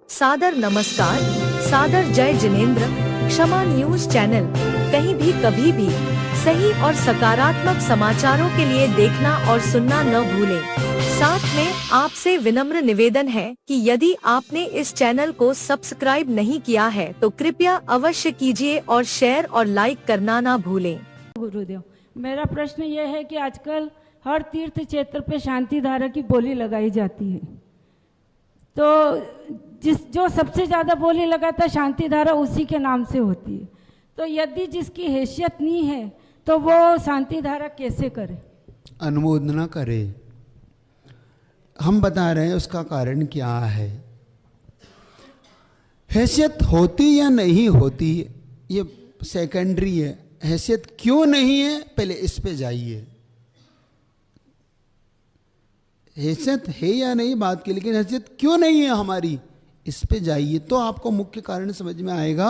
सादर नमस्कार, सादर जय जिनेंद्र। क्षमा न्यूज चैनल कहीं भी कभी भी सही और सकारात्मक समाचारों के लिए देखना और सुनना न भूलें। साथ में आपसे विनम्र निवेदन है कि यदि आपने इस चैनल को सब्सक्राइब नहीं किया है तो कृपया अवश्य कीजिए और शेयर और लाइक करना ना भूलें। गुरुदेव, मेरा प्रश्न यह है कि आजकल हर तीर्थ क्षेत्र पे शांति धारा की बोली लगाई जाती है, तो जो सबसे ज़्यादा बोली लगाता है शांति धारा उसी के नाम से होती है। तो यदि जिसकी हैसियत नहीं है तो वो शांति धारा कैसे करे? अनुमोदना करे। हम बता रहे हैं उसका कारण क्या है। हैसियत होती या नहीं होती ये सेकेंडरी है। हैसियत क्यों नहीं है पहले इस पे जाइए। हैसियत है या नहीं बात की, लेकिन हैसियत क्यों नहीं है हमारी इस पे जाइए तो आपको मुख्य कारण समझ में आएगा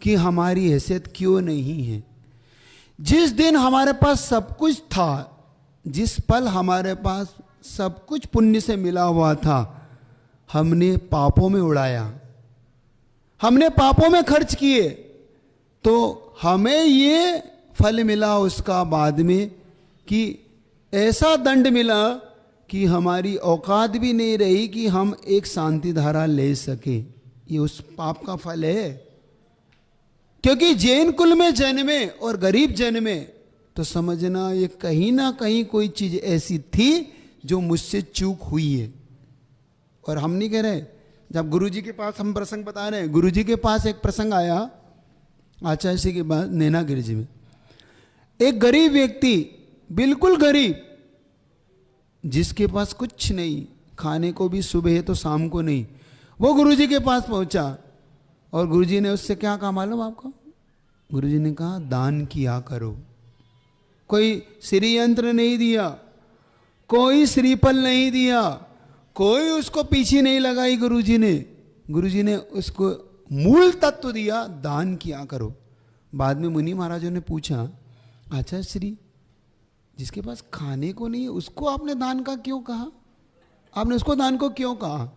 कि हमारी हैसियत क्यों नहीं है। जिस दिन हमारे पास सब कुछ था, जिस पल हमारे पास सब कुछ पुण्य से मिला हुआ था, हमने पापों में उड़ाया, हमने पापों में खर्च किए, तो हमें ये फल मिला उसका बाद में कि ऐसा दंड मिला कि हमारी औकात भी नहीं रही कि हम एक शांति धारा ले सके। ये उस पाप का फल है। क्योंकि जैन कुल में जन्मे और गरीब जन्मे तो समझना ये कहीं ना कहीं कोई चीज ऐसी थी जो मुझसे चूक हुई है। और हम नहीं कह रहे, जब गुरुजी के पास हम प्रसंग बता रहे हैं, गुरुजी के पास एक प्रसंग आया आचार्य जी के बाद नैना गिरिजी में। एक गरीब व्यक्ति, बिल्कुल गरीब, जिसके पास कुछ नहीं, खाने को भी सुबह है तो शाम को नहीं, वो गुरुजी के पास पहुंचा और गुरुजी ने उससे क्या कहा मालूम आपको? गुरुजी ने कहा दान किया करो। कोई श्री यंत्र नहीं दिया, कोई श्रीफल नहीं दिया, कोई उसको पीछे नहीं लगाई गुरुजी ने उसको मूल तत्व दिया, दान किया करो। बाद में मुनि महाराजों ने पूछा, आचार्य श्री जिसके पास खाने को नहीं है उसको आपने दान का क्यों कहा? आपने उसको दान को क्यों कहा?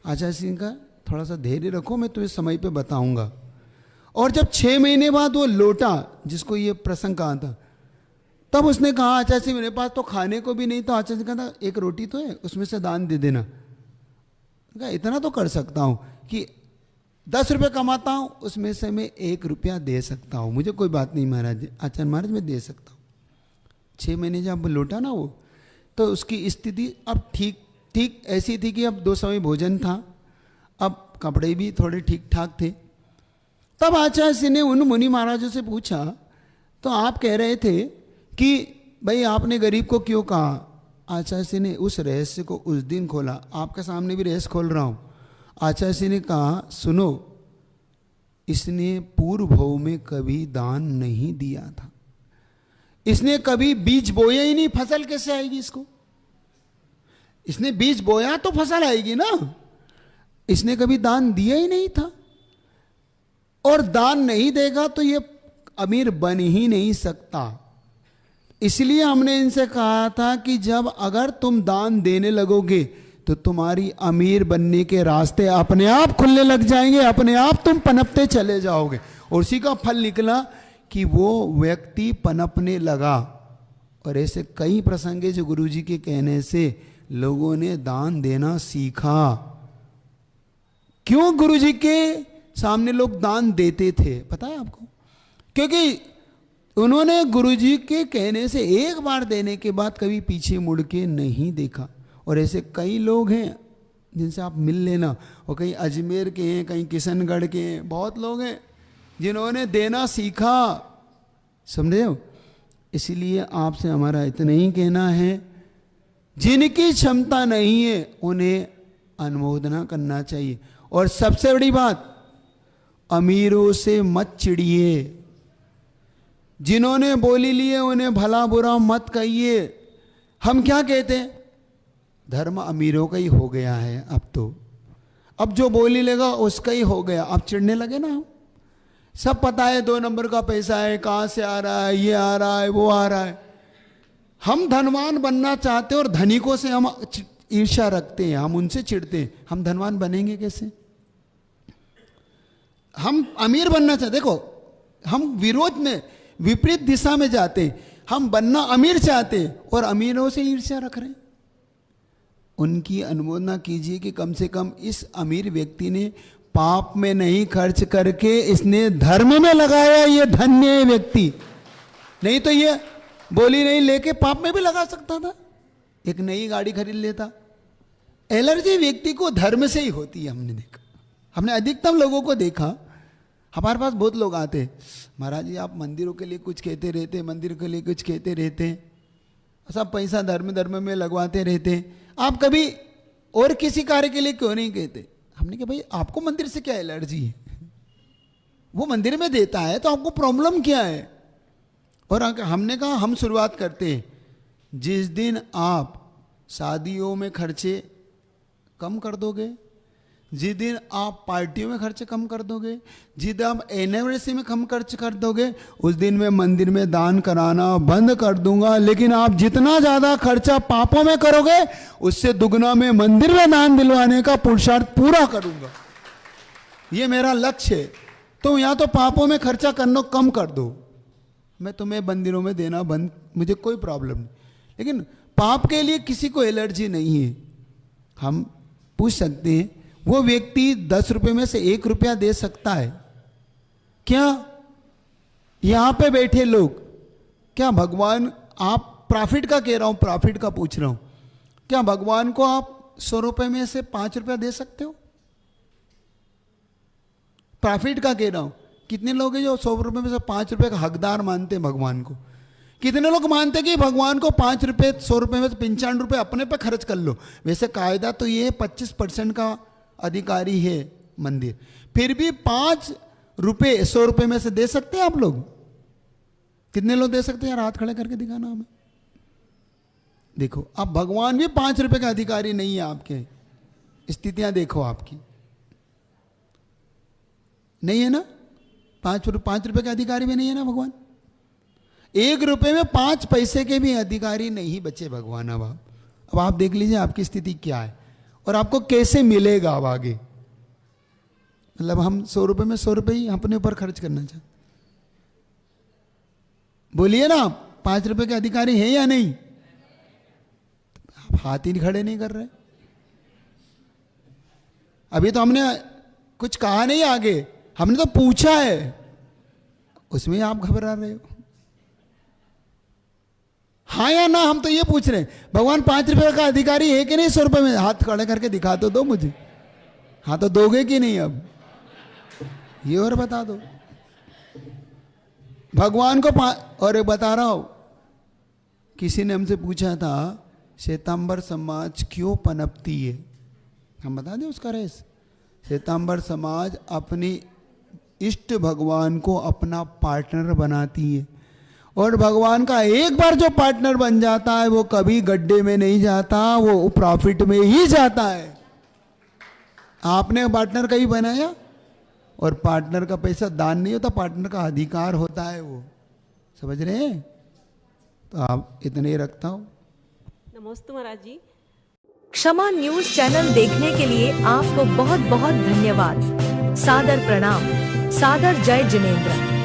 आचार्य सिंह का थोड़ा सा धैर्य रखो, मैं तुम्हें समय पे बताऊंगा। और जब 6 महीने बाद वो लौटा, जिसको ये प्रसंग कहा था, तब उसने कहा आचार्य सिंह मेरे पास तो खाने को भी नहीं। तो आचार्य सिंह कहा एक रोटी तो है, उसमें से दान दे देना। कहा इतना तो कर सकता हूं कि 10 रुपये कमाता हूं उसमें से मैं 1 रुपया दे सकता हूं, मुझे कोई बात नहीं महाराज, आचार्य महाराज मैं दे सकता हूं। 6 महीने जब लौटा ना वो, तो उसकी स्थिति अब ठीक ऐसी थी कि अब 2 समय भोजन था, अब कपड़े भी थोड़े ठीक ठाक थे। तब आचार्य सिंह ने उन मुनि महाराजों से पूछा, तो आप कह रहे थे कि भाई आपने गरीब को क्यों कहा? आचार्य सिंह ने उस रहस्य को उस दिन खोला, आपके सामने भी रहस्य खोल रहा हूँ। आचार्य सिंह ने कहा सुनो, इसने पूर्व भव में कभी दान नहीं दिया था, इसने कभी बीज बोया ही नहीं, फसल कैसे आएगी इसको? इसने बीज बोया तो फसल आएगी ना। इसने कभी दान दिया ही नहीं था, और दान नहीं देगा तो ये अमीर बन ही नहीं सकता। इसलिए हमने इनसे कहा था कि जब अगर तुम दान देने लगोगे तो तुम्हारी अमीर बनने के रास्ते अपने आप खुलने लग जाएंगे, अपने आप तुम पनपते चले जाओगे। और उसी का फल निकला कि वो व्यक्ति पनपने लगा। और ऐसे कई प्रसंग है जो गुरुजी के कहने से लोगों ने दान देना सीखा। क्यों गुरुजी के सामने लोग दान देते थे पता है आपको? क्योंकि उन्होंने गुरुजी के कहने से एक बार देने के बाद कभी पीछे मुड़ के नहीं देखा। और ऐसे कई लोग हैं जिनसे आप मिल लेना, और कहीं अजमेर के हैं, कहीं किशनगढ़ के हैं, बहुत लोग हैं जिन्होंने देना सीखा। समझे हो? इसीलिए आपसे हमारा इतना ही कहना है, जिनकी क्षमता नहीं है उन्हें अनुमोदना करना चाहिए। और सबसे बड़ी बात, अमीरों से मत चिढ़िए। जिन्होंने बोली लिए उन्हें भला बुरा मत कहिए। हम क्या कहते हैं? धर्म अमीरों का ही हो गया है अब जो बोली लेगा उसका ही हो गया। अब चिढ़ने लगे ना हम। सब पता है 2 नंबर का पैसा है, कहाँ से आ रहा है, ये आ रहा है, वो आ रहा है। हम धनवान बनना चाहते हैं और धनिकों से हम ईर्ष्या रखते हैं, हम उनसे चिढ़ते हैं। हम धनवान बनेंगे कैसे? हम अमीर बनना चाहते, देखो हम विरोध में विपरीत दिशा में जाते, हम बनना अमीर चाहते और अमीरों से ईर्ष्या रख रहे हैं। उनकी अनुमोदना कीजिए कि कम से कम इस अमीर व्यक्ति ने पाप में नहीं खर्च करके इसने धर्म में लगाया, ये धन्य है व्यक्ति। नहीं तो ये बोली नहीं लेके पाप में भी लगा सकता था, एक नई गाड़ी खरीद लेता। एलर्जी व्यक्ति को धर्म से ही होती है, हमने देखा, हमने अधिकतम लोगों को देखा। हमारे पास बहुत लोग आते, महाराज जी आप मंदिरों के लिए कुछ कहते रहते, मंदिर के लिए कुछ कहते रहते, सब पैसा धर्म में लगवाते रहते, आप कभी और किसी कार्य के लिए क्यों नहीं कहते? हमने कहा भाई आपको मंदिर से क्या एलर्जी है? वो मंदिर में देता है तो आपको प्रॉब्लम क्या है? और हमने कहा हम शुरुआत करते हैं, जिस दिन आप शादियों में खर्चे कम कर दोगे, जिस दिन आप पार्टियों में खर्चे कम कर दोगे, जिस दिन आप एनिवर्सरी में कम खर्च कर दोगे, उस दिन मैं मंदिर में दान कराना बंद कर दूंगा। लेकिन आप जितना ज्यादा खर्चा पापों में करोगे, उससे दुगना मैं मंदिर में दान दिलवाने का पुरुषार्थ पूरा करूंगा। ये मेरा लक्ष्य है। तो या तो पापों में खर्चा करना कम कर दो, मैं तुम्हें मंदिरों में देना बंद, मुझे कोई प्रॉब्लम नहीं। लेकिन पाप के लिए किसी को एलर्जी नहीं है। हम पूछ सकते हैं वो व्यक्ति 10 रुपए में से 1 रुपया दे सकता है क्या? यहां पे बैठे लोग, क्या भगवान, आप प्रॉफिट का कह रहा हूं, प्रॉफिट का पूछ रहा हूं, क्या भगवान को आप 100 रुपए में से 5 रुपया दे सकते हो? प्रॉफिट का कह रहा हूं। कितने लोग हैं जो 100 रुपए में से 5 रुपए का हकदार मानते हैं भगवान को? कितने लोग मानते हैं कि भगवान को 5 रुपए 100 रुपए में से 95 रुपए अपने पे खर्च कर लो? वैसे कायदा तो ये 25% का अधिकारी है मंदिर, फिर भी 5 रुपए 100 रुपए में से दे सकते हैं आप लोग? कितने लोग दे सकते हैं यार? हाथ खड़े करके दिखाना हमें। देखो अब भगवान भी 5 रुपए का अधिकारी नहीं है। आपके स्थितियां देखो आपकी, नहीं है ना? 5 रुपए का अधिकारी भी नहीं है ना भगवान? 1 रुपए में 5 पैसे के भी अधिकारी नहीं बचे भगवान। अब आप देख लीजिए आपकी स्थिति क्या है और आपको कैसे मिलेगा अब आगे। मतलब हम 100 रुपए में 100 रुपए ही अपने ऊपर खर्च करना चाहते, बोलिए ना? 5 रुपए के अधिकारी हैं या नहीं? आप हाथ ही खड़े नहीं कर रहे। अभी तो हमने कुछ कहा नहीं, आगे हमने तो पूछा है, उसमें आप घबरा रहे हो। हाँ या ना? हम तो ये पूछ रहे हैं, भगवान 5 रुपए का अधिकारी है कि नहीं 100 रुपए में? हाथ खड़े करके दिखा तो दो मुझे। हाँ तो दोगे कि नहीं? अब ये और बता दो भगवान को। और एक बता रहा हूं, किसी ने हमसे पूछा था श्वेतांबर समाज क्यों पनपती है? हम बता दें उसका रहस्य। श्वेतांबर समाज अपनी इष्ट भगवान को अपना पार्टनर बनाती है, और भगवान का एक बार जो पार्टनर बन जाता है वो कभी गड्ढे में नहीं जाता, वो प्रॉफिट में ही जाता है। आपने पार्टनर कहीं बनाया, और पार्टनर का पैसा दान नहीं होता, पार्टनर का अधिकार होता है वो। समझ रहे हैं? तो आप इतने ही रखता हूं। नमस्ते महाराज जी। क्षमा न्यूज चैनल देखने के लिए आपको बहुत बहुत धन्यवाद। सादर प्रणाम। सादर जय जिनेंद्र।